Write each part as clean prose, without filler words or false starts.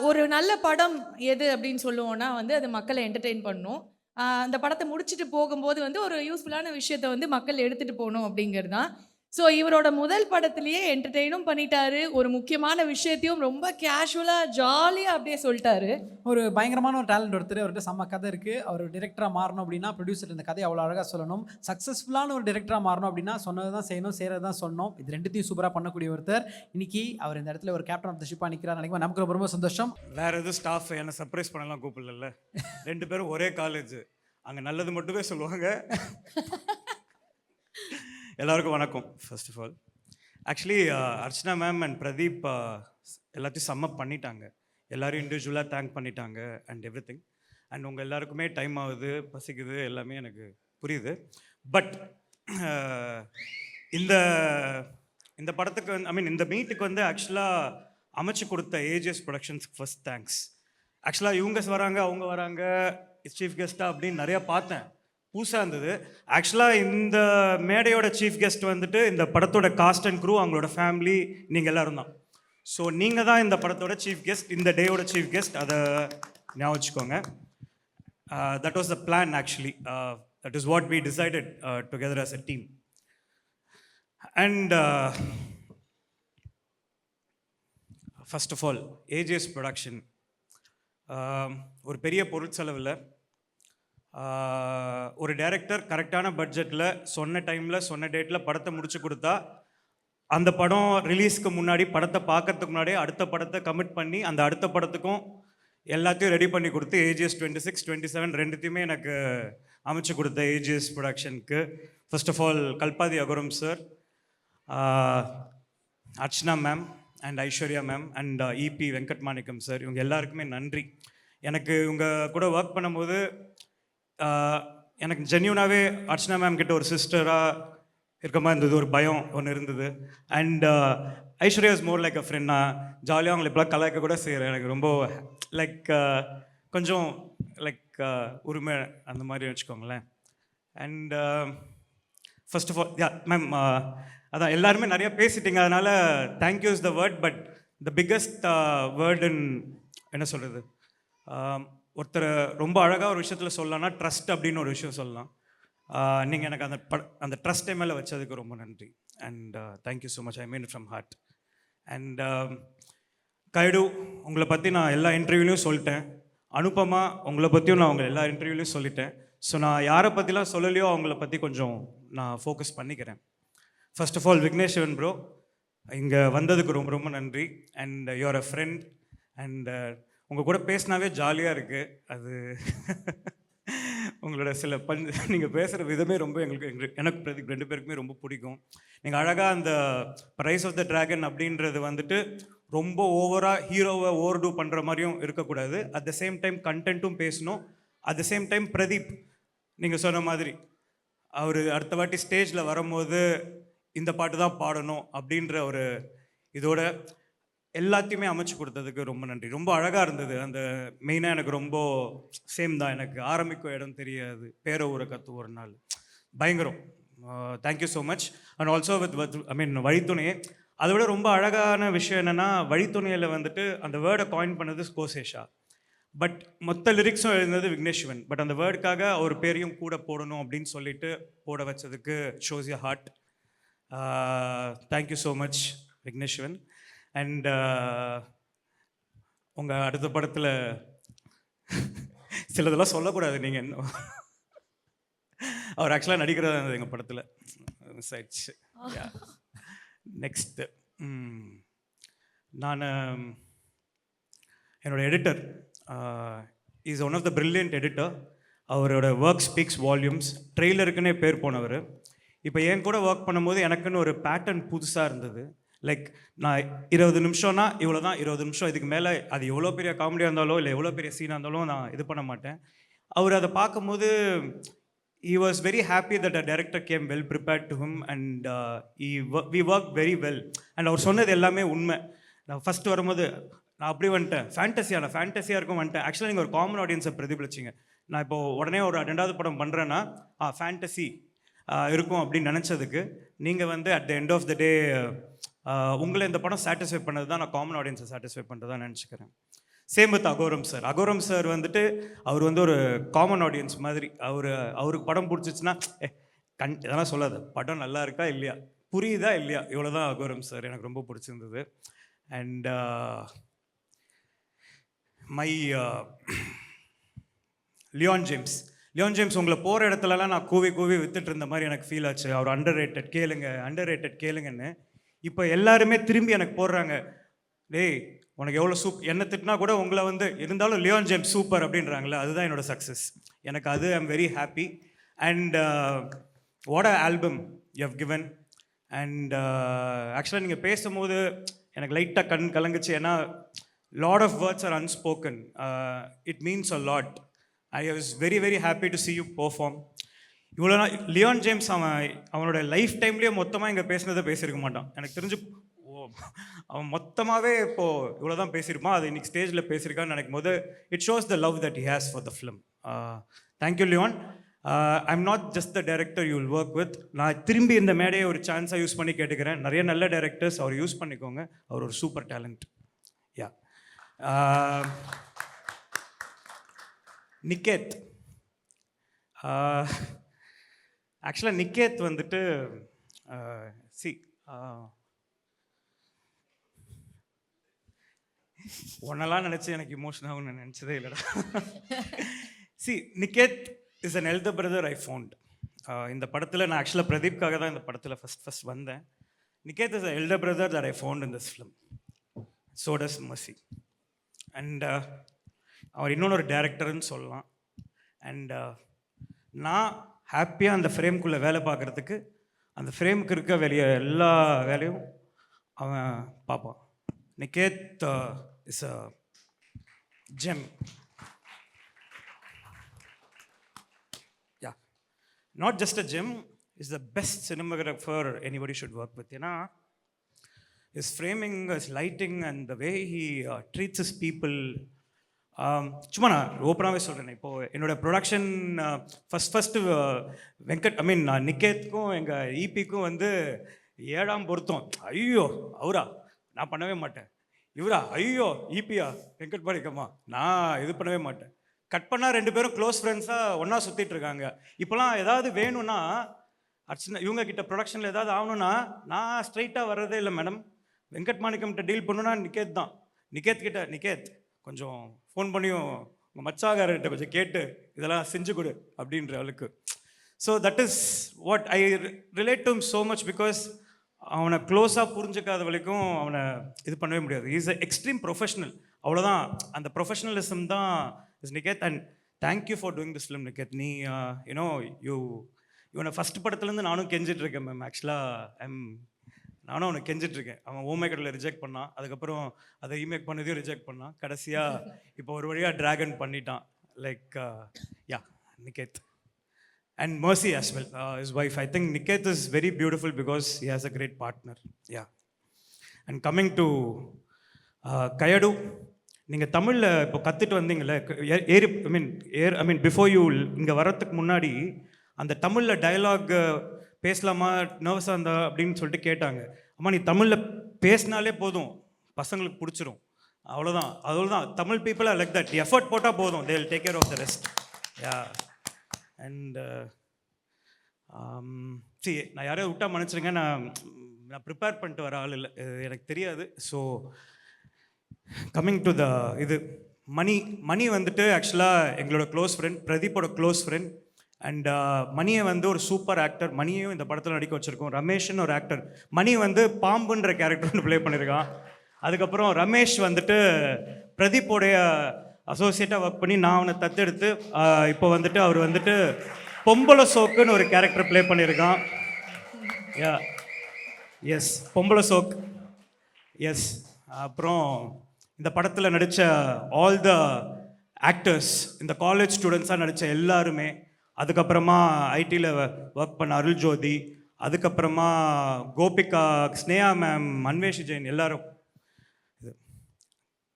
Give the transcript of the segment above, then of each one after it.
ஒரு நல்ல படம் எது அப்படின்னு சொல்லுவோம்னா வந்து அது மக்கள என்டர்டெயின் பண்ணும். அந்த படத்த முடிச்சுட்டு போகும்போது வந்து ஒரு யூஸ்ஃபுல்லான விஷயத்த வந்து மக்கள் எடுத்துட்டு போணும் அப்படிங்கிறது தான். ஸோ இவரோட முதல் படத்திலேயே என்டர்டெயினும் பண்ணிட்டாரு. ஒரு முக்கியமான விஷயத்தையும் ரொம்ப கேஷுவலா, ஜாலியா அப்படியே சொல்ட்டாரு. ஒரு பயங்கரமான ஒரு டேலண்ட் ஒருத்தர். அவர்ட்ட செம்ம கதை இருக்கு. அவர் டைரக்டரா மாறணும் அப்படின்னா, ப்ரொடியூசர் இந்த கதைய அவ்வளோ அழகா சொல்லணும். சக்சஸ்ஃபுல்லான ஒரு டைரக்டரா மாறணும் அப்படின்னா, சொன்னது தான் செய்யணும், செய்றது தான் சொல்லணும். இது 2த்தையும் சூப்பரா பண்ணக்கூடிய ஒருத்தர். இன்னைக்கு அவர் இந்த இடத்துல ஒரு கேப்டன் ஆஃப் தி ஷிப்பா நிக்கிறார் நினைக்கும் நமக்கு ரொம்ப ரொம்ப சந்தோஷம். வேற எதுவும் ஸ்டாஃப் என்ன சர்ப்ரைஸ் பண்ணலாம் கூப்பிடல. 2 பேரும் ஒரே காலேஜ். அங்க நல்லது மட்டுமே சொல்லுவாங்க. எல்லாருக்கும் வணக்கம். First of all actually Archana ma'am and Pradeep எல்லாத்தையும் சம்மப் பண்ணிட்டாங்க. எல்லாரும் இண்டிவிஜுவலாக தேங்க் பண்ணிட்டாங்க அண்ட் எவ்ரி திங். அண்ட் உங்கள் எல்லாருக்குமே டைம் ஆகுது, பசிக்குது, எல்லாமே எனக்கு புரியுது. பட் இந்த இந்த படத்துக்கு வந்து இந்த மீட்டுக்கு வந்து ஆக்சுவலாக அமைச்சு கொடுத்த ஏஜிஎஸ் ப்ரொடக்ஷன்ஸ்க்கு ஃபர்ஸ்ட் தேங்க்ஸ். ஆக்சுவலாக இவங்க வராங்க, அவங்க வராங்க, சீஃப் கெஸ்ட்டாக அப்படின்னு நிறையா பார்த்தேன். புதுசாக இருந்தது. ஆக்சுவலாக இந்த மேடையோட சீஃப் கெஸ்ட் வந்துட்டு இந்த படத்தோட காஸ்ட் அண்ட் க்ரூ, அவங்களோட ஃபேமிலி, நீங்கள் எல்லாரும் தான். ஸோ நீங்கள் தான் இந்த படத்தோட சீஃப் கெஸ்ட், இந்த டேயோட சீஃப் கெஸ்ட். அதை ஞாபகம் வச்சுக்கோங்க. That was the plan actually. That is what we decided together as a team. And first of all AGS production ஒரு பெரிய பொருட்செலவில் ஒரு டைரக்டர் கரெக்டான பட்ஜெட்டில் சொன்ன டைமில் சொன்ன டேட்டில் படத்தை முடிச்சு கொடுத்தா, அந்த படம் ரிலீஸ்க்கு முன்னாடி, படத்தை பார்க்கறதுக்கு முன்னாடி அடுத்த படத்தை கமிட் பண்ணி அந்த அடுத்த படத்துக்கும் எல்லாத்தையும் ரெடி பண்ணி கொடுத்து ஏஜிஎஸ் 26, 27 ரெண்டுத்தையுமே எனக்கு அமைச்சு கொடுத்த ஏஜிஎஸ் ப்ரொடக்ஷனுக்கு first of all Kalpathi Aghoram sir, Archana ma'am and Aishwarya ma'am and EP Venkat Manickam sir, இவங்க எல்லாருக்குமே நன்றி. எனக்கு இவங்க கூட ஒர்க் பண்ணும்போது எனக்கு ஜென்யூனாகவே அர்ச்சனா மேம் கிட்ட ஒரு சிஸ்டராக இருக்க மாதிரி இருந்தது, ஒரு பயம் ஒன்று இருந்தது. And Aishwarya is more like a friend. நான் ஜாலியாக அவங்களை இப்போலாம் கலாய்க்க கூட செய்கிறேன். எனக்கு ரொம்ப லைக் கொஞ்சம் லைக் உரிமை அந்த மாதிரி வச்சுக்கோங்களேன். And first of all ma'am, அதான் எல்லாருமே நிறையா பேசிட்டீங்க, அதனால் thank you is the word. But the biggest வேர்டுன்னு என்ன சொல்கிறது, ஒருத்தர் ரொம்ப அழகாக ஒரு விஷயத்தில் சொல்லலாம்னா ட்ரஸ்ட் அப்படின்னு ஒரு விஷயம் சொல்லலாம். நீங்கள் எனக்கு அந்த ட்ரஸ்ட்டை மேலே வச்சதுக்கு ரொம்ப நன்றி. And thank you so much. I mean it from heart. And guide, உங்களை பற்றி நான் எல்லா இன்டர்வியூலையும் சொல்லிட்டேன். அனுப்பமா, உங்களை பற்றியும் நான் உங்கள் எல்லா இன்டர்வியூலையும் சொல்லிட்டேன். ஸோ நான் யாரை பற்றிலாம் சொல்லலையோ அவங்கள பற்றி கொஞ்சம் நான் ஃபோக்கஸ் பண்ணிக்கிறேன். First of all Vigneswaran bro, இங்கே வந்ததுக்கு ரொம்ப ரொம்ப நன்றி. And you're a friend. And உங்கள் கூட பேசினாவே ஜாலியாக இருக்குது. அது உங்களோட சில நீங்கள் பேசுகிற விதமே ரொம்ப எனக்கு பிரதீப் 2 பேருக்குமே ரொம்ப பிடிக்கும். நீங்கள் அழகாக அந்த ரைஸ் ஆஃப் த ட்ராகன் அப்படின்றது வந்துட்டு ரொம்ப ஓவராக ஹீரோவை ஓவர்டூ பண்ணுற மாதிரியும் இருக்கக்கூடாது. அட் த சேம் டைம் கண்டென்ட்டும் பேசணும். At the same time Pradeep நீங்கள் சொன்ன மாதிரி அவர் அடுத்த வாட்டி ஸ்டேஜில் வரும்போது இந்த பாட்டு தான் பாடணும் அப்படின்ற ஒரு இதோட எல்லாத்தையுமே அமைச்சு கொடுத்ததுக்கு ரொம்ப நன்றி. ரொம்ப அழகாக இருந்தது. அந்த மெயினாக எனக்கு ரொம்ப சேம் தான். எனக்கு ஆரம்பிக்கும் இடம் தெரியாது, பேர ஊரை கற்று ஒரு நாள் பயங்கரம். Thank you so much. And also with வழித்துணையே. அதை விட ரொம்ப அழகான விஷயம் என்னென்னா, வழித்துணையில் வந்துட்டு அந்த வேர்டை காயின் பண்ணது கோசேஷா. பட் மொத்த லிரிக்ஸும் எழுந்தது விக்னேஸ்வரன். பட் அந்த வேர்டுக்காக அவர் பேரையும் கூட போடணும் அப்படின்னு சொல்லிட்டு போட வச்சதுக்கு shows ya heart. Thank you so much Vigneswaran. And உங்கள் அடுத்த படத்தில் சிலதெல்லாம் சொல்லக்கூடாது. நீங்கள் என்ன, அவர் ஆக்சுவலாக நடிக்கிறதா இருந்தது எங்கள் படத்தில், மிஸ் ஆயிடுச்சு. நெக்ஸ்ட்டு நான் என்னோட editor is one of the brilliant editor. அவரோட ஒர்க் ஸ்பீக்ஸ் வால்யூம்ஸ். ட்ரெய்லருக்குன்னே பேர் போனவர். இப்போ என் கூட ஒர்க் பண்ணும்போது எனக்குன்னு ஒரு பேட்டர்ன் புதுசாக இருந்தது. லைக் நான் 20 நிமிஷம்னா இவ்வளோ தான், 20 நிமிஷம், இதுக்கு மேலே அது எவ்வளோ பெரிய காமெடியாக இருந்தாலோ இல்லை எவ்வளோ பெரிய சீனாக இருந்தாலும் நான் இது பண்ண மாட்டேன். அவர் அதை பார்க்கும்போது he was very happy that a director came well prepared to him and we worked very well. And அவர் சொன்னது எல்லாமே உண்மை. நான் ஃபஸ்ட்டு வரும்போது நான் அப்படி வந்துட்டேன், ஃபேண்டஸியாக இருக்கும் வந்துட்டேன். ஆக்சுவலாக நீங்கள் ஒரு காமன் ஆடியன்ஸை பிரதிபலிச்சிங்க. நான் இப்போது உடனே ஒரு 2வது படம் பண்ணுறேன்னா ஃபேண்டசி இருக்கும் அப்படின்னு நினச்சதுக்கு நீங்கள் வந்து at the end of the day உங்களை இந்த படம் சாட்டிஸ்ஃபை பண்ணது தான் நான் காமன் ஆடியன்ஸை சாட்டிஸ்ஃபை பண்ணுறதா நினச்சிக்கிறேன். Same with Aghoram sir. Aghoram sir வந்துட்டு அவர் வந்து ஒரு காமன் ஆடியன்ஸ் மாதிரி. அவருக்கு படம் பிடிச்சிச்சுன்னா இதெல்லாம் சொல்லாத, படம் நல்லா இருக்கா இல்லையா, புரியுதா இல்லையா, இவ்வளோதான் அகோரம் சார். எனக்கு ரொம்ப பிடிச்சிருந்தது. அண்ட் மை லியான் ஜேம்ஸ் உங்களை போகிற இடத்துலலாம் நான் கூவி வித்துட்டு இருந்த மாதிரி எனக்கு ஃபீல் ஆச்சு. அவர் அண்டர் ரேட்டட் கேளுங்கன்னு. இப்போ எல்லாருமே திரும்பி எனக்கு போடுறாங்க, டேய் உனக்கு எவ்வளோ என்ன திட்டினா கூட உங்களை வந்து இருந்தாலும் லியான் ஜேம்ஸ் சூப்பர் அப்படின்றாங்களே, அதுதான் என்னோட சக்ஸஸ். எனக்கு அது I'm very happy. And what a album you have given. And ஆக்சுவலாக நீங்கள் பேசும்போது எனக்கு லைட்டாக கண் கலங்குச்சு. ஏன்னா lot of words are unspoken. It means a lot. I was very very happy to see you perform. இவ்வளோ நாள் லியான் ஜேம்ஸ் அவனோட லைஃப் டைம்லேயே மொத்தமாக இங்கே பேசினதை பேசியிருக்க மாட்டான். எனக்கு தெரிஞ்சு அவன் மொத்தமாகவே இப்போது இவ்வளோ தான் பேசியிருப்பான். அது இன்னைக்கு ஸ்டேஜில் பேசியிருக்கான்னு நினைக்கும் போது it shows the love that he has for the film. Thank you Leon. I'm not just the director you will work with. நான் திரும்பி இந்த மேடையை ஒரு சான்ஸாக யூஸ் பண்ணி கேட்டுக்கிறேன். நிறைய நல்ல டைரக்டர்ஸ் அவர் யூஸ் பண்ணிக்கோங்க. அவர் ஒரு சூப்பர் டேலண்ட். யா நிக்கேத். ஆக்சுவலாக நிக்கேத் வந்துட்டு ஒன்னெல்லாம் நினச்சி எனக்கு இமோஷன் ஆகும்னு நினச்சதே இல்லைடா. Niket is an elder brother I found. இந்த படத்தில் நான் ஆக்சுவலாக பிரதீப்காக தான் இந்த படத்தில் ஃபஸ்ட் வந்தேன். Niketh is a elder brother that I found in this film. So does Mercy. And அவர் இன்னொன்று டேரக்டர்னு சொல்லலாம். அண்ட் நான் ஹாப்பியாக அந்த ஃப்ரேம்குள்ளே வேலை பார்க்குறதுக்கு அந்த ஃப்ரேமுக்கு இருக்க எல்லா வேலையும் அவன் பார்ப்பான். Niketh is a gem. Yeah, not just a gem, is the best cinematographer anybody should work with. ஏன்னா his framing, his lighting and the way he treats his people. சும்மா நான் ஓப்பனாகவே சொல்கிறேன். இப்போது என்னோடய ப்ரொடக்ஷன் ஃபஸ்ட்டு நிக்கேத்துக்கும் எங்கள் ஈபிக்கும் வந்து 7ஆம் பொருத்தம். ஐயோ அவரா நான் பண்ணவே மாட்டேன், இவரா ஐயோ ஈபியா வெங்கட் மாணிக்கமா நான் இது பண்ணவே மாட்டேன். கட் பண்ணால் 2 பேரும் க்ளோஸ் ஃப்ரெண்ட்ஸாக ஒன்றா சுற்றிட்டு இருக்காங்க. இப்போலாம் ஏதாவது வேணும்னா அர்ச்சனா இவங்க கிட்ட ப்ரொடக்ஷனில் ஏதாவது ஆகணும்னா நான் ஸ்ட்ரைட்டாக வர்றதே இல்லை மேடம். வெங்கட் மாணிக்கம்கிட்ட டீல் பண்ணுன்னா நிக்கேத் தான். நிக்கேத் கொஞ்சம் ஃபோன் பண்ணியும் உங்கள் மச்சாகாரர்கிட்ட கொஞ்சம் கேட்டு இதெல்லாம் செஞ்சு கொடு அப்படின்ற அளவுக்கு. So that is what I relate to so much. Because அவனை க்ளோஸாக புரிஞ்சுக்காத வரைக்கும் அவனை இது பண்ணவே முடியாது. Is a extreme professional. அவ்வளோதான், அந்த ப்ரொஃபஷனலிசம் தான் is Niket. And thank you for doing this film Niket. நீ இவனை ஃபஸ்ட் படத்துலேருந்து நானும் கெஞ்சிட்ருக்கேன் மேம். ஆக்சுவலாக நானும் அவனை கெஞ்சிட்ருக்கேன். அவன் ஓமேக்கரில் ரிஜெக்ட் பண்ணான், அதுக்கப்புறம் அதை ரீமேக் பண்ணதையும் ரிஜெக்ட் பண்ணான், கடைசியாக இப்போ ஒரு வழியாக ட்ராகன் பண்ணிட்டான். Like yeah Niket and Mercy as well, his wife. I think Niket is very beautiful because he has a great partner. Yeah. And coming to Kayadu, நீங்கள் தமிழில் இப்போ கற்றுட்டு வந்தீங்களே, பிஃபோர் யூ இங்கே வரத்துக்கு முன்னாடி அந்த தமிழில் டயலாக் பேசலாமா நர்வஸாக இருந்தா அப்படின்னு சொல்லிட்டு கேட்டாங்க. அம்மா நீ தமிழில் பேசினாலே போதும், பசங்களுக்கு பிடிச்சிரும், அவ்வளோதான். Tamil people are like that. Effort போட்டால் போதும், they will take care of the rest. Ya. And நான் யாரையும் விட்டா மன்னிச்சிருங்க. நான் ப்ரிப்பேர் பண்ணிட்டு வர ஆள் இல்லை, எனக்கு தெரியாது. So coming to the Mani வந்துட்டு ஆக்சுவலாக எங்களோட க்ளோஸ் ஃப்ரெண்ட், பிரதீப்போட க்ளோஸ் ஃப்ரெண்ட். அண்ட் மணியை வந்து ஒரு சூப்பர் ஆக்டர். மணியையும் இந்த படத்தில் நடிக்க வச்சுருக்கோம். ரமேஷ்னு ஒரு ஆக்டர். மணி வந்து பாம்புன்ற கேரக்டர் ஒன்று ப்ளே பண்ணியிருக்கான். அதுக்கப்புறம் ரமேஷ் வந்துட்டு பிரதீப்போடைய அசோசியேட்டாக ஒர்க் பண்ணி நான் அவனை தத்தெடுத்து இப்போ வந்துட்டு அவர் வந்துட்டு பொம்பளை சோக்குன்னு ஒரு கேரக்டர் ப்ளே பண்ணியிருக்கான். யா எஸ், பொம்பளை சோக். எஸ். அப்புறம் இந்த படத்தில் நடித்த ஆல் த ஆக்டர்ஸ், இந்த காலேஜ் ஸ்டூடெண்ட்ஸாக நடித்த எல்லாருமே, அதுக்கப்புறமா ஐடியில் ஒர்க் பண்ண அருள் ஜோதி, அதுக்கப்புறமா கோபிகா, ஸ்னேகா மேம், அன்வேஷி ஜெயின் எல்லாரும்,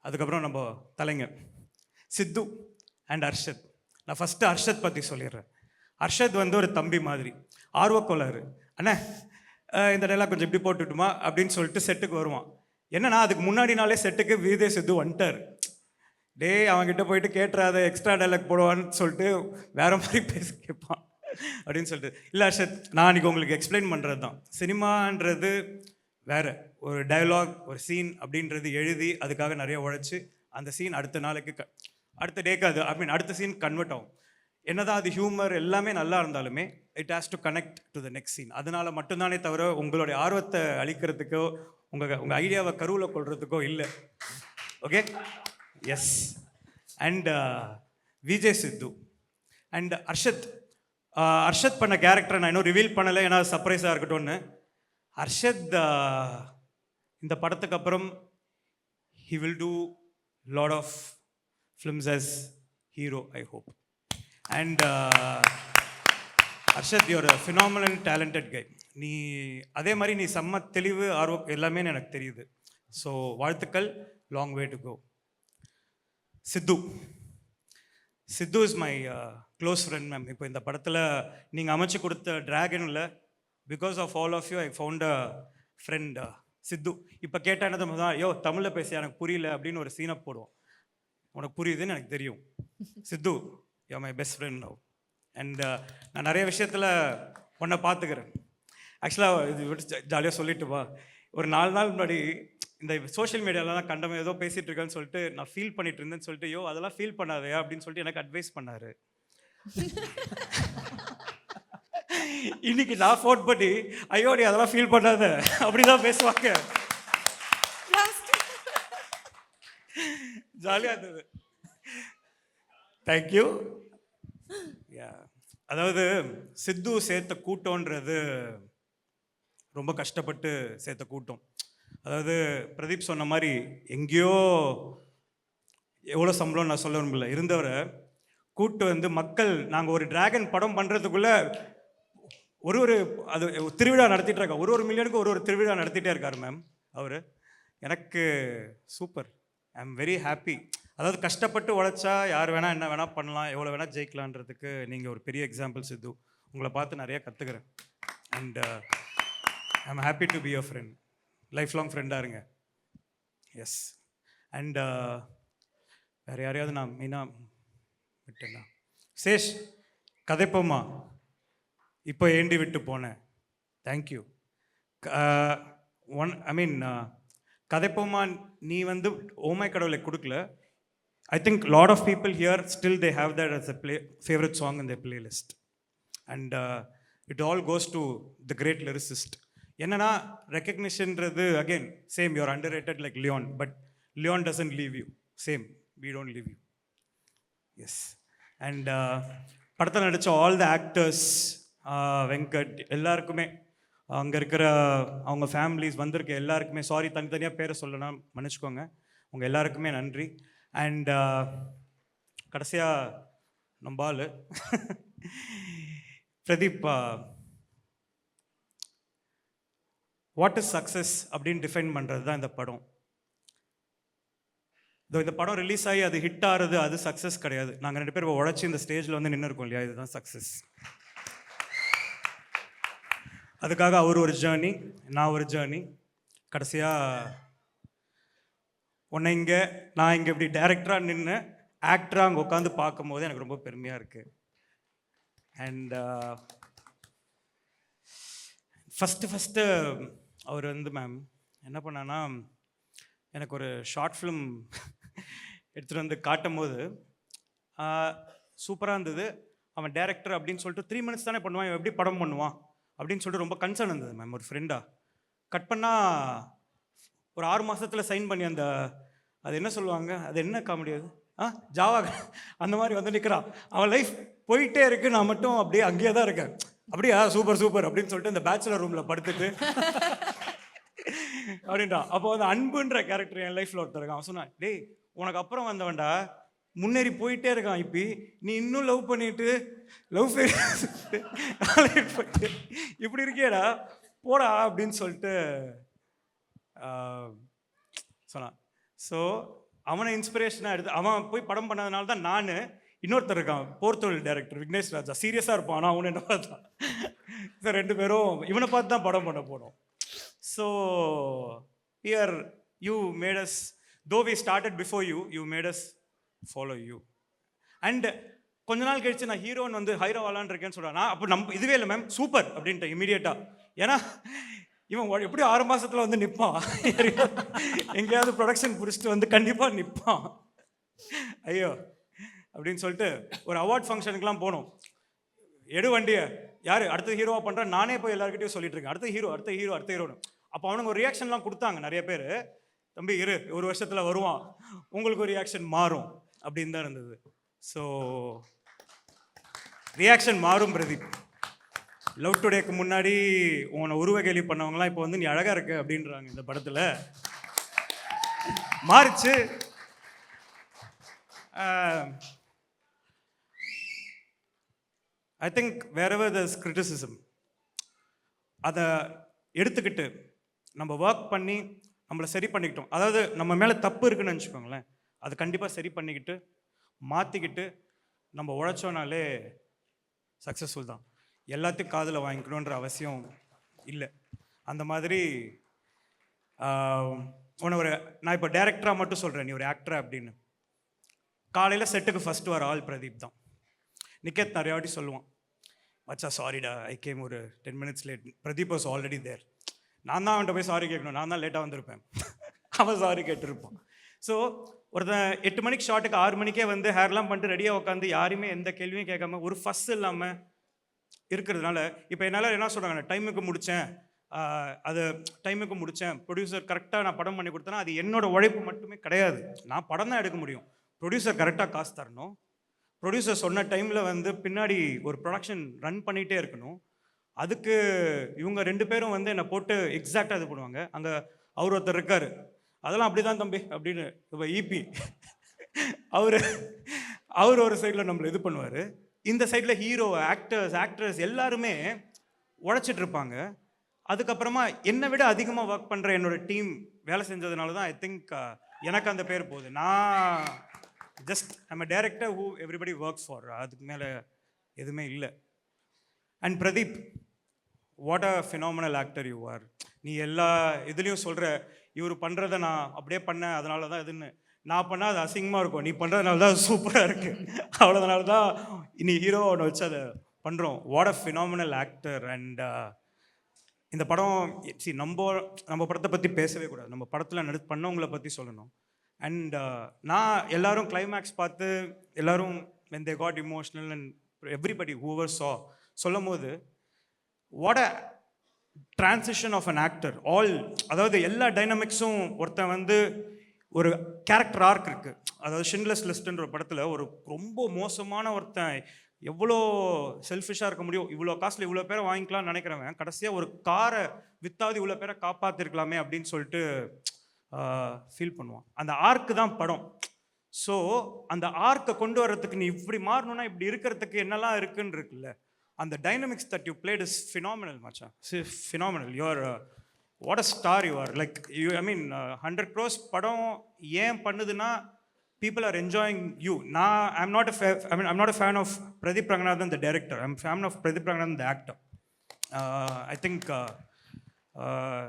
அதுக்கப்புறம் நம்ம தலைங்க சித்து அண்ட் அர்ஷத். நான் ஃபஸ்ட்டு அர்ஷத் பற்றி சொல்லிடுறேன். அர்ஷத் வந்து ஒரு தம்பி மாதிரி, ஆர்வக்கோளாறு. அண்ணா இந்த டைலாக் கொஞ்சம் இப்படி போட்டுட்டுமா அப்படின்னு சொல்லிட்டு செட்டுக்கு வருவான். என்னன்னா அதுக்கு முன்னாடி நாளே செட்டுக்கு விஜய் சித்து வந்துட்டார். டேய் அவன்கிட்ட போயிட்டு கேட்டுறாத எக்ஸ்ட்ரா டைலாக் போடுவான்னு சொல்லிட்டு வேற மாதிரி பேசி கேட்பான் அப்படின்னு சொல்லிட்டு. இல்லை அர்ஷத், நான் அன்றைக்கி உங்களுக்கு எக்ஸ்பிளைன் பண்ணுறது தான். சினிமான்றது வேறு, ஒரு டயலாக் ஒரு சீன் அப்படின்றது எழுதி அதுக்காக நிறைய உழைச்சி அந்த சீன் அடுத்த நாளைக்கு அடுத்த டேக்கு அது அடுத்த சீன் கன்வெர்ட் ஆகும். என்னதான் அது ஹியூமர் எல்லாமே நல்லா இருந்தாலுமே it has to connect to the next scene. அதனால மட்டும்தானே தவிர உங்களுடைய ஆர்வத்தை அளிக்கிறதுக்கோ உங்கள் ஐடியாவை கருவில் கொள்றதுக்கோ இல்லை. Okay, yes. And Vijay Sidhu and Arshad பண்ண கேரக்டரை நான் இன்னும் ரிவீல் பண்ணலை, ஏன்னா சர்ப்ரைஸாக இருக்கட்டும்னு. அர்ஷத் இந்த படத்துக்கு அப்புறம் he will do lot of films as hero, I hope. And Arshad, you're a phenomenal talented guy. நீ அதே மாதிரி நீ செம்ம தெளிவு ஆர்வம் எல்லாமே எனக்கு தெரியுது. ஸோ வாழ்த்துக்கள், long way to go. Siddhu is my close friend ma'am. இப்போ இந்த படத்தில் நீங்கள் அமைச்சு கொடுத்த ட்ராகனில் because of all of you I found a friend Siddhu. இப்போ கேட்டால் என்ன தான், யோ தமிழில் பேச எனக்கு புரியல அப்படின்னு ஒரு சீனை போடுவோம். உனக்கு புரியுதுன்னு எனக்கு தெரியும். Siddhu, you my best friend now. And நான் நிறைய விஷயத்தில் உன்னை பார்த்துக்கிறேன். ஆக்சுவலாக இது விட்டு ஜாலியாக சொல்லிட்டுப்பா, ஒரு 4 நாள் முன்னாடி இந்த சோஷியல் மீடியாலலாம் கண்டவன் ஏதோ பேசிகிட்டு இருக்கேன்னு சொல்லிட்டு நான் ஃபீல் பண்ணிட்டு இருந்தேன்னு சொல்லிட்டு, யோ அதெல்லாம் ஃபீல் பண்ணாதே அப்படின்னு சொல்லிட்டு எனக்கு அட்வைஸ் பண்ணார். இன்னைக்கு நான் ஃபோன் பண்ணி, ஐயோ நீ அதெல்லாம் ஃபீல் பண்ணாத அப்படிதான் பேசுவாங்க. ஜாலியாக இருந்தது. தேங்க்யூ. அதாவது சித்து சேர்த்த கூட்டம்ன்றது ரொம்ப கஷ்டப்பட்டு சேர்த்த கூட்டம். அதாவது பிரதீப் சொன்ன மாதிரி எங்கேயோ எவ்வளோ சம்பளம் நான் சொல்ல விரும்பல இருந்தவரை கூட்டு வந்து மக்கள், நாங்கள் ஒரு டிராகன் படம் பண்ணுறதுக்குள்ளே ஒரு அது திருவிழா நடத்திட்டு இருக்கா. ஒரு மில்லியனுக்கு ஒரு திருவிழா நடத்திட்டே இருக்கார் மேம் அவர். எனக்கு super, I am very happy. அதாவது கஷ்டப்பட்டு உழைச்சா யார் வேணால் என்ன வேணால் பண்ணலாம், எவ்வளோ வேணால் ஜெயிக்கலான்றதுக்கு நீங்கள் ஒரு பெரிய எக்ஸாம்பிள் சித்து. உங்களை பார்த்து நிறைய கற்றுக்கிறேன். And I am happy to be your friend. Life long ஃப்ரெண்டாக இருங்க. எஸ். அண்ட் வேறு யாரையாவது நான் மெயினாக விட்டேன்னா, சேஷ் கதைப்போமா இப்போ ஏண்டி விட்டு போனேன். தேங்க்யூ. கதைப்போமா நீ வந்து ஓமை கடவுளை கொடுக்கல. I think a lot of people here still they have that as a favorite song in their playlist. And it all goes to the great lyricist. என்னன்னா ரெக்கக்னிஷன்றது again same, you're underrated like Leon, but Leon doesn't leave you. Same, we don't leave you. Yes. And படத்தில் நடித்த all the actors, Venkat, எல்லாருக்குமே, அங்கே இருக்கிற அவங்க families வந்திருக்க எல்லாருக்குமே, சாரி தனித்தனியாக பேரை சொல்லணும் மன்னிச்சுக்கோங்க, உங்கள் எல்லாருக்குமே நன்றி. அண்ட் கடைசியாக நம்ம ஆள் பிரதீப், வாட் இஸ் சக்ஸஸ் அப்படின்னு டிஃபைன் பண்ணுறது தான் இந்த படம். இந்த படம் ரிலீஸ் ஆகி அது ஹிட் ஆகிறது அது சக்ஸஸ் கிடையாது. நாங்கள் 2 பேர் உழைச்சி இந்த ஸ்டேஜில் வந்து நின்று இருக்கோம் இல்லையா, இதுதான் சக்ஸஸ். அதுக்காக அவர் ஒரு ஜேர்னி, நான் ஒரு ஜேர்னி. கடைசியாக உன்னை இங்கே நான் இங்கே இப்படி டைரக்டராக நின்று ஆக்டராக அங்கே உட்காந்து பார்க்கும்போது எனக்கு ரொம்ப பெருமையாக இருக்குது. அண்ட் ஃபஸ்ட்டு அவர் வந்து மேம் என்ன பண்ணான்னா, எனக்கு ஒரு ஷார்ட் ஃபிலிம் எடுத்துகிட்டு வந்து காட்டும் போது சூப்பராக இருந்தது. அவன் டேரக்டர் அப்படின்னு சொல்லிட்டு 3 minutes தானே பண்ணுவான், இவன் எப்படி படம் பண்ணுவான் அப்படின்னு சொல்லிட்டு ரொம்ப கன்சர்ன் இருந்தது மேம். ஒரு ஃப்ரெண்டாக கட் பண்ணால் ஒரு 6 மாதத்தில் சைன் பண்ணி அந்த அது என்ன சொல்லுவாங்க, அது என்ன காமெடி அது, ஜாவா அந்த மாதிரி வந்து நிற்கிறான். அவன் லைஃப் போயிட்டே இருக்கு, நான் மட்டும் அப்படியே அங்கேயே தான் இருக்கேன். அப்படியே சூப்பர் அப்படின்னு சொல்லிட்டு இந்த பேச்சுலர் ரூமில் படுத்துட்டு அப்படின்றான். அப்போ வந்து அன்புன்ற கேரக்டர் என் லைஃப்பில் ஒருத்தர் இருக்கான். அவன் சொன்னான், டேய் உனக்கு அப்புறம் வந்தவன்டா, முன்னேறி போயிட்டே இருக்கான், இப்போ நீ இன்னும் லவ் பண்ணிட்டு லவ் போயிட்டு இப்படி இருக்கியடா போடா அப்படின்னு சொல்லிட்டு சொன்னான். ஸோ அவனை இன்ஸ்பிரேஷனாக எடுத்து அவன் போய் படம் பண்ணதுனால தான் நான், இன்னொருத்தர் இருக்கான் போர்த்தொழில் டைரக்டர் விக்னேஷ் ராஜா, சீரியஸாக இருப்பான், ஆனால் அவனு என்ன பார்த்தா ஸோ 2 பேரும் இவனை பார்த்து தான் படம் பண்ண போனோம். So here you made us, though we started before you made us follow you. And கொஞ்ச நாள் கழிச்சு நான் ஹீரோன்னு வந்து ஹைரோவாலான் இருக்கேன்னு சொல்கிறேன். நான் அப்போ இதுவே இல்லை மேம், சூப்பர் அப்படின்ட்டு இமீடியட்டாக. ஏன்னா இவன் எப்படி 6 மாதத்தில் வந்து நிற்பான், எங்கேயாவது ப்ரொடக்ஷன் பிடிச்சிட்டு வந்து கண்டிப்பாக நிற்பான். ஐயோ அப்படின்னு சொல்லிட்டு ஒரு அவார்ட் ஃபங்க்ஷனுக்குலாம் போனோம். எடு வண்டியை, யார் அடுத்த ஹீரோவாக பண்ணுறேன் நானே போய் எல்லாருக்கிட்டையும் சொல்லிட்டு இருக்கேன், அடுத்த ஹீரோன்னு. அப்போ அவனுங்க ஒரு ரியாக்ஷன்லாம் கொடுத்தாங்க நிறைய பேர். தம்பி இரு, 1 வருஷத்தில் வருவான், உங்களுக்கு ஒரு ரியாக்ஷன் மாறும் அப்படின்னு தான் இருந்தது. ஸோ ரியாக்ஷன் மாறும் பிரதீப். லவ் டுடேக்கு முன்னாடி உன்னை உருவ கேள்வி பண்ணவங்களாம் இப்போ வந்து நீ அழகாக இருக்க அப்படின்றாங்க. இந்த படத்தில் மாறிச்சு. I think wherever there's criticism, அதை எடுத்துக்கிட்டு நம்ம ஒர்க் பண்ணி நம்மளை சரி பண்ணிக்கிட்டோம். அதாவது நம்ம மேலே தப்பு இருக்குன்னு நினச்சிக்கோங்களேன், அதை கண்டிப்பாக சரி பண்ணிக்கிட்டு மாற்றிக்கிட்டு நம்ம உழைச்சோனாலே சக்ஸஸ்ஃபுல் தான். எல்லாத்தையும் காதில் வாங்கிக்கணுன்ற அவசியம் இல்லை. அந்த மாதிரி நான் இப்போ டைரக்டராக மட்டும் சொல்கிறேன், நீ ஒரு ஆக்டரா அப்படின்னு. காலையில் செட்டுக்கு ஃபஸ்ட்டு வர ஆள் பிரதீப் தான். நிக்கேத் நிறைய வாட்டி சொல்லுவான், மச்சா சாரிடா ஐ கேம் ஒரு 10 minutes late, Pradeep was already there. நான் தான் அவன்கிட்ட போய் சாரி கேட்கணும், நான் தான் லேட்டாக வந்திருப்பேன், அவன் சாரி கேட்டிருப்பான். ஸோ ஒருத்தன் 8 மணிக்கு ஷாட்டுக்கு 6 மணிக்கே வந்து ஹேர்லாம் பண்ணிட்டு ரெடியாக உட்காந்து யாருமே எந்த கேள்வியும் கேட்காம ஒரு ஃபஸ்ட் இல்லாமல் இருக்கிறதுனால இப்போ என்னால் என்ன சொல்கிறாங்க, டைமுக்கு முடித்தேன், அது டைமுக்கு முடித்தேன், ப்ரொடியூசர் கரெக்டாக நான் படம் பண்ணி கொடுத்தேன்னா அது என்னோட உழைப்பு மட்டுமே கிடையாது. நான் படம் தான் எடுக்க முடியும், ப்ரொடியூசர் கரெக்டாக காசு தரணும், ப்ரொடியூசர் சொன்ன டைமில் வந்து பின்னாடி ஒரு ப்ரொடக்ஷன் ரன் பண்ணிகிட்டே இருக்கணும். அதுக்கு இவங்க 2 பேரும் வந்து என்னை போட்டு எக்ஸாக்டாக இது பண்ணுவாங்க. அங்கே அவர் ஒருத்தர் இருக்கார், அதெல்லாம் அப்படி தான் தம்பி அப்படின்னு. இப்போ இபி அவர் ஒரு சைடில் நம்மளை இது பண்ணுவார், இந்த சைடில் ஹீரோ ஆக்டர்ஸ் எல்லாருமே உழைச்சிட்டு இருப்பாங்க. அதுக்கப்புறமா என்னை விட அதிகமாக ஒர்க் பண்ணுற என்னோட டீம் வேலை செஞ்சதுனால தான் ஐ திங்க் எனக்கு அந்த பேர் போகுது. நான் just I'm a director who everybody works for, அதுக்கு மேலே எதுவுமே இல்லை. And Pradeep, what a phenomenal actor you are. நீ எல்லா இதுலேயும் சொல்கிற இவர் பண்ணுறதை நான் அப்படியே பண்ணேன் அதனால தான் இதுன்னு. நான் பண்ணால் அது அசிங்கமாக இருக்கும், நீ பண்ணுறதுனால தான் சூப்பராக இருக்குது, அவ்வளோதனால தான் நீ ஹீரோ ஒன்று வச்சு அதை பண்ணுறோம். What a phenomenal actor. And இந்த படம் நம்ம படத்தை பற்றி பேசவே கூடாது, நம்ம படத்தில் பண்ணவங்களை பற்றி சொல்லணும். அண்ட் நான் எல்லாரும் கிளைமேக்ஸ் பார்த்து எல்லாரும் when they got emotional and everybody whoever saw சொல்லும் போது what a transition of an actor. அதாவது எல்லா டைனமிக்ஸும் ஒருத்தன் வந்து ஒரு கேரக்டர் ஆர்க் இருக்குது. அதாவது ஷிண்ட்லர்ஸ் லிஸ்ட்ன்ற ஒரு படத்தில் ஒரு ரொம்ப மோசமான ஒருத்தன் எவ்வளோ செல்ஃபிஷாக இருக்க முடியும், இவ்வளோ காஸ்ட்ல இவ்வளோ பேரை வாங்கிக்கலாம்னு நினைக்கிறவன் கடைசியாக ஒரு காரை வித்தாவது இவ்வளோ பேரை காப்பாற்றிருக்கலாமே அப்படின்னு சொல்லிட்டு ஃபீல் பண்ணுவான். அந்த ஆர்க்கு தான் படம். ஸோ அந்த ஆர்க்கை கொண்டு வர்றதுக்கு நீ இப்படி மாறணும்னா இப்படி இருக்கிறதுக்கு என்னெல்லாம் இருக்குன்னு இருக்குல்ல, அந்த dynamics that you played is phenomenal மச்சான், phenomenal. You're what a star you are. Like you I mean 100 crores படம் ஏன் பண்ணுதுன்னா people are enjoying you. I'm not a fan of Pradeep Ranganathan the director, I'm a fan of Pradeep Ranganathan the actor. I think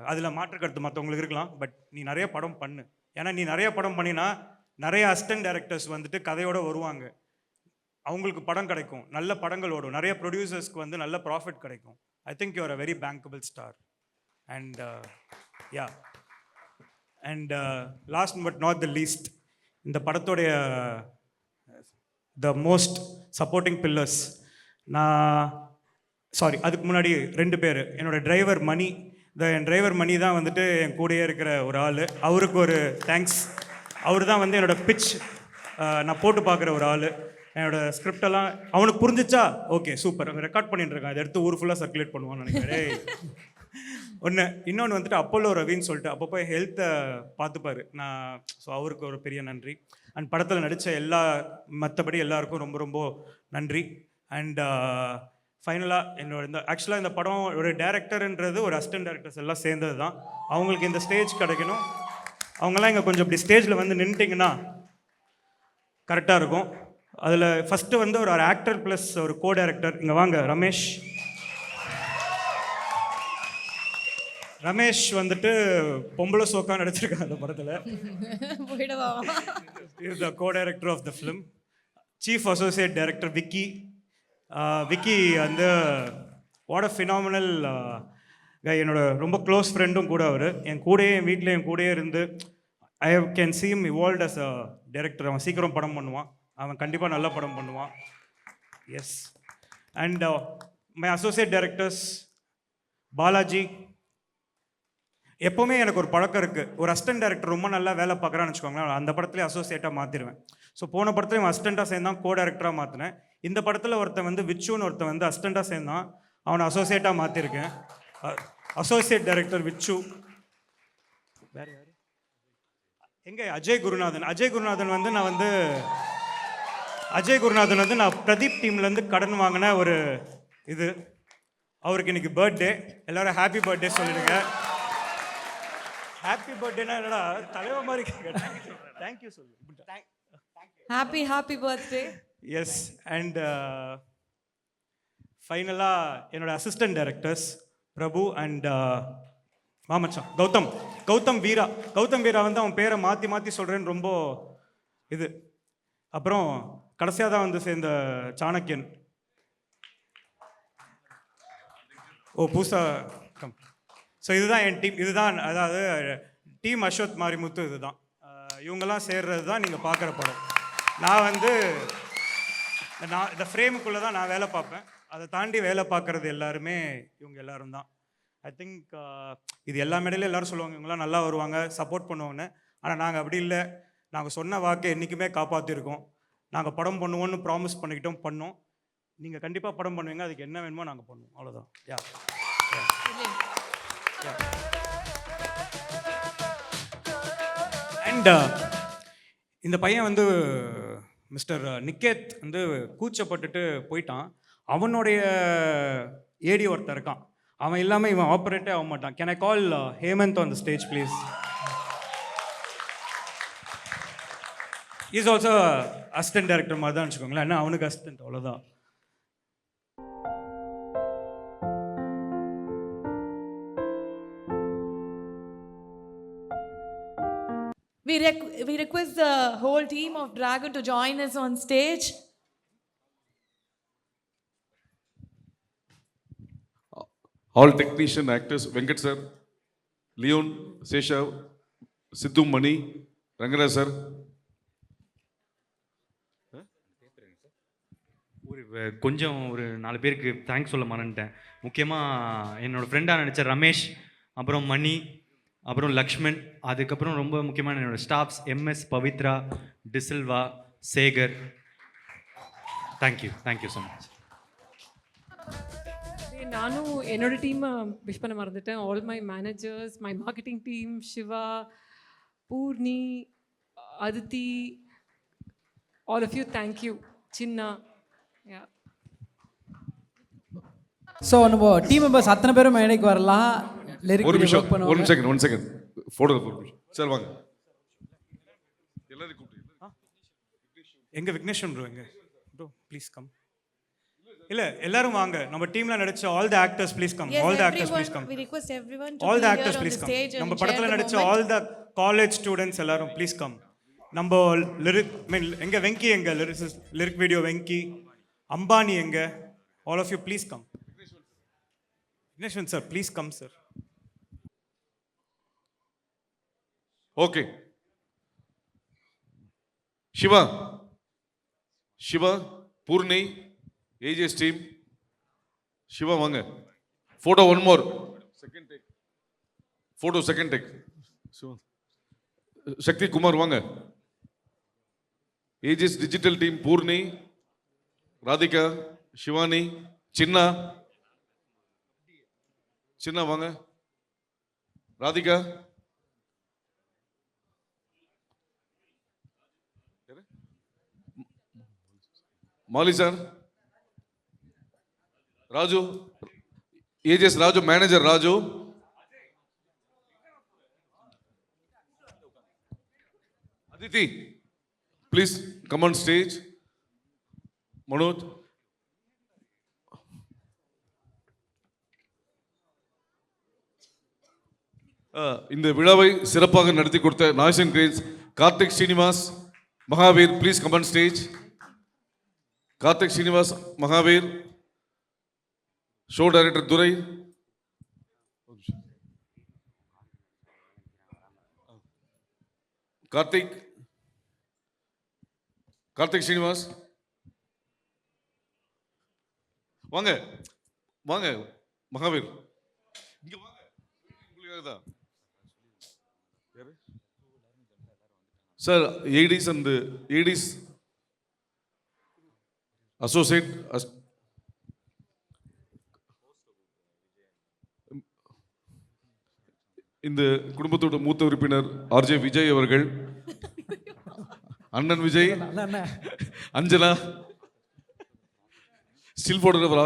அதில் மாற்று கருத்து மற்றவங்களுக்கு இருக்கலாம், but நீ நிறைய படம் பண்ணு. ஏன்னா நீ நிறைய படம் பண்ணினா நிறைய அசிஸ்டன்ட் டைரக்டர்ஸ் வந்துட்டு கதையோடு வருவாங்க, அவங்களுக்கு படம் கிடைக்கும், நல்ல படங்கள் ஓடும், நிறைய ப்ரொடியூசர்ஸ்க்கு வந்து நல்ல ப்ராஃபிட் கிடைக்கும். I think you are a very bankable star. And yeah and last but not the least, இந்த படத்தோடைய த மோஸ்ட் சப்போர்ட்டிங் பில்லர்ஸ் அதுக்கு முன்னாடி 2 பேர். என்னோட டிரைவர் மணி, என் டிரைவர் மணி தான் வந்துட்டு என் கூடயே இருக்கிற ஒரு ஆள், அவருக்கு ஒரு தேங்க்ஸ். அவர் தான் வந்து என்னோடய பிட்ச் நான் போட்டு பார்க்குற ஒரு ஆள். என்னோடய ஸ்கிரிப்டெல்லாம் அவனுக்கு புரிஞ்சிச்சா ஓகே சூப்பர், அவன் ரெக்கார்ட் பண்ணிட்டு இருக்கான், அதை எடுத்து ஊர் ஃபுல்லாக சர்க்குலேட் பண்ணுவான்னு நினைக்கிறேன். இன்னொன்று வந்துட்டு அப்போலோ ரவின்னு சொல்லிட்டு அப்போ போய் ஹெல்த்தை பார்த்துப்பார். ஸோ அவருக்கு ஒரு பெரிய நன்றி. அண்ட் படத்தில் நடித்த மற்றபடி எல்லாருக்கும் ரொம்ப ரொம்ப நன்றி. அண்ட் ஃபைனலாக ஆக்சுவலாக இந்த படம் ஒரு டைரக்டர்ன்றது ஒரு அசிஸ்டன்ட் டைரக்டர்ஸ் எல்லாம் சேர்ந்தது தான். அவங்களுக்கு இந்த ஸ்டேஜ் கிடைக்கணும். அவங்கெல்லாம் இங்கே கொஞ்சம் இப்படி ஸ்டேஜில் வந்து நின்றுட்டிங்கன்னா கரெக்டாக இருக்கும். அதில் ஃபஸ்ட்டு வந்து ஒரு ஆக்டர் ப்ளஸ் ஒரு கோ டைரக்டர். இங்கே வாங்க ரமேஷ். ரமேஷ் வந்துட்டு பொம்பளை சோக்கா நடிச்சிருக்காங்க அந்த படத்தில். போயிடவா? Is the co director of the film. Chief associate director Vicky. Vicky வந்து வாட் அ ஃபினாமினல் என்னோட ரொம்ப க்ளோஸ் ஃப்ரெண்டும் கூட அவர். என் கூடயே என் வீட்டில் என் கூடயே இருந்து I can see him evolved as a director. அவன் சீக்கிரம் படம் பண்ணுவான், அவன் கண்டிப்பாக நல்ல படம் பண்ணுவான். Yes. And my associate directors Balaji. எப்போவுமே எனக்கு ஒரு பழக்கம் இருக்குது, ஒரு அசிஸ்டன்ட் டைரக்டர் ரொம்ப நல்லா வேலை பார்க்குறான்னு வச்சுக்கோங்களேன், அந்த படத்துலேயே அசோசியேட்டாக மாற்றிடுவேன். ஸோ போன படத்துலையும் அசிஸ்டண்ட்டாக சேர்ந்தான், கோ டைரக்டராக மாற்றினேன். இந்த படத்தில் ஒருத்தன் வந்து விச்சுன்னு ஒருத்தன் வந்து அசிஸ்டண்ட்டாக சேர்ந்தான், அவனை அசோசியேட்டாக மாற்றிருக்கேன். அசோசியேட் டைரக்டர் விச்சு. வேறு யார்? எங்கே? அஜய் குருநாதன். அஜய் குருநாதன் வந்து நான் பிரதீப் டீம்லேருந்து கடன் வாங்கின ஒரு இது. அவருக்கு இன்னைக்கு பர்த்டே. எல்லாரும் ஹாப்பி பர்த்டே சொல்லிடுங்க. ஹாப்பி பர்த்டேனா என்னடா தலைவர் மாதிரி தேங்க்யூ சொல்லு. Happy birthday. எஸ். அண்ட் ஃபைனலாக என்னோட அசிஸ்டன்ட் டைரக்டர்ஸ் பிரபு அண்ட் மாமச்சான் கௌதம் வீரா. கௌதம் வீரா வந்து அவன் பேரை மாற்றி சொல்கிறேன்னு ரொம்ப இது. அப்புறம் கடைசியாக தான் வந்து சேர்ந்த சாணக்கியன். பூசா கம். ஸோ இதுதான் என் டீம். இதுதான் அதாவது டீம் அஸ்வத் மாரிமுத்து. இதுதான் இவங்கெல்லாம் சேர்றது தான் நீங்கள் பார்க்குற படம். நான் இந்த ஃப்ரேமுக்குள்ளே தான் நான் வேலை பார்ப்பேன். அதை தாண்டி வேலை பார்க்குறது எல்லாருமே இவங்க எல்லாரும் தான். ஐ திங்க் இது எல்லா மேடையிலும் எல்லோரும் சொல்லுவாங்க இவங்களாம் நல்லா வருவாங்க, சப்போர்ட் பண்ணுவாங்கன்னு. ஆனால் நாங்கள் அப்படி இல்லை. நாங்கள் சொன்ன வாக்கை என்றைக்குமே காப்பாற்றிருக்கோம். நாங்கள் படம் பண்ணுவோன்னு ப்ராமிஸ் பண்ணிக்கிட்டோம், பண்ணோம். நீங்கள் கண்டிப்பாக படம் பண்ணுவீங்க, அதுக்கு என்ன வேணுமோ நாங்கள் பண்ணுவோம், அவ்வளோதான். யா. அண்ட் இந்த பையன் வந்து மிஸ்டர் நிக்கேத் வந்து கூச்சப்பட்டுட்டு போயிட்டான். அவனுடைய ஏடி ஒருத்தர் இருக்கான், அவன் இல்லாமல் இவன் ஆப்ரேட்டே ஆக மாட்டான். Can I call Hemanth on the stage please? Is also assistant director மாதிரி தான் வச்சுக்கோங்களேன். என்ன அவனுக்கு அசிஸ்டன்ட், அவ்வளோதான். We request the whole team of Dragon to join us on stage. All technician actors, Venkat sir, Leon, Seshav, Sidhu Mani, Rangaraj sir. கொஞ்சம் ஒரு 4 பேருக்கு thanks சொல்ல மறந்துட்டேன். முக்கியமாக என்னோடய ஃப்ரெண்டாக நினச்ச ரமேஷ், அப்புறம் மணி, அப்புறம் லக்ஷ்மண், அதுக்கப்புறம் ரொம்ப முக்கியமான என்னோடய staffs MS, Pavithra, Dsilva, Sekar. Thank you so much. நானும் என்னோட டீமை விஷ் பண்ண மறந்துட்டேன். All my managers, my marketing team, Shiva, Poorni, Aditi, all of you thank you. Chinna. So நம்ம டீம் மெம்பர்ஸ் அத்தனை பேரும் மேடைக்கு வரலாம். ஒரு நிமிஷம், ஒன் செகண்ட் ஃபோட்டோ சார் வாங்க. எல்லாரும் கூப்பிட்டு. எங்க விக்னேஷன் ப்ரோ, எங்க ப்ரோ ப்ளீஸ் கம். இல்ல எல்லாரும் வாங்க. நம்ம டீம்ல நடிச்ச all the actors please come. Yes, all the actors please come. We request everyone to all be the here actors on please the come. stage and நம்ம share படத்துல the நடிச்ச moment. all the college students எல்லாரும் please come. நம்ம lyric எங்க வெங்கி, எங்க lyric video Venky, Ambani எங்க, all of you please come. Vigneshan sir please come sir. Okay. Siva, Poorni, AGS team, Siva வாங்க. Photo one more. Second take. Photo second take. Sakthi Kumar வாங்க. AGS digital team Poorni, Radhika, Shivani, Chinna வாங்க. Radhika, Mali sir, Raju, AGS Raju, manager Raju, Aditi please come on stage. Manoj, இந்த விழாவை சிறப்பாக நடத்தி கொடுத்த noise and grace Karthik Srinivas Mahaveer, please come on stage. Karthik Srinivas Mahaveer, show director துரை, கார்த்திக் ஸ்ரீனிவாஸ் வாங்க வாங்க. மகாவீர் இங்க வாங்க, உங்களுக்காக தான் sir. ADs and ADs associate இந்த குடும்பத்தோட மூத்த உறுப்பினர் ஆர்ஜே விஜய் அவர்கள், அண்ணன் விஜய், அண்ணா அஞ்சலா, ஸ்டில் போட்டோகிராஃபர்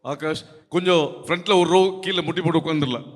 ஆகாஷ், கொஞ்சம் ஃப்ரண்ட்ல ஒரு ரோ கீழே முட்டி போட்டு உட்காந்துடலாம்.